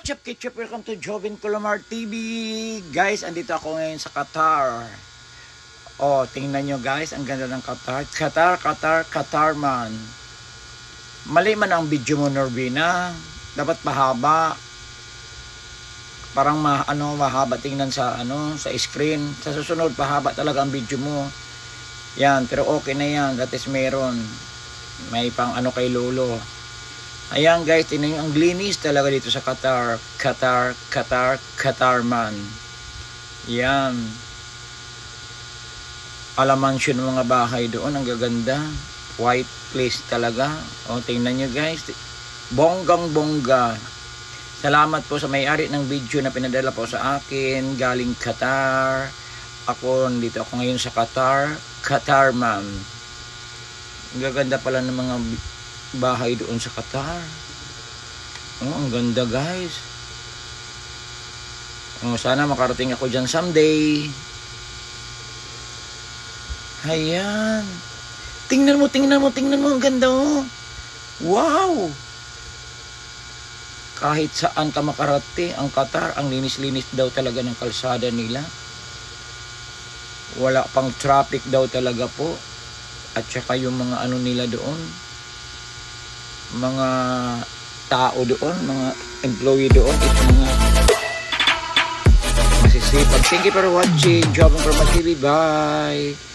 What's up, Ketchup? Welcome to Jovin Colomar TV. Guys, andito ako ngayon sa Qatar. Oh, tingnan nyo guys, ang ganda ng Qatar. Qatar man. Mali man ang video mo, Norvina. Dapat mahaba. Parang mahaba tingnan sa sa screen. Sa susunod pahaba talaga ang video mo. Yan, pero okay na yan. That is meron. May pang kay Lolo. Ayan guys, tingnan nyo, ang linis talaga dito sa Qatar. Qatar man. Yan. Alamansyon ng mga bahay doon, ang gaganda. White place talaga. O, tingnan nyo guys. Bonggang bongga. Salamat po sa may-ari ng video na pinadala po sa akin. Galing Qatar. Dito ako ngayon sa Qatar man. Ang gaganda pala ng mga bahay doon sa Qatar. Oh, ang ganda guys. Oh, sana makarating ako dyan someday. Ayan. Tingnan mo. Ang ganda oh. Wow. Kahit saan ka makarating, ang Qatar, ang linis-linis daw talaga ng kalsada nila. Wala pang traffic daw talaga po. At saka yung mga nila doon, mga tao doon, mga employee doon, ito mga masisipag. Thank you for watching Jovin Colomar TV. Bye.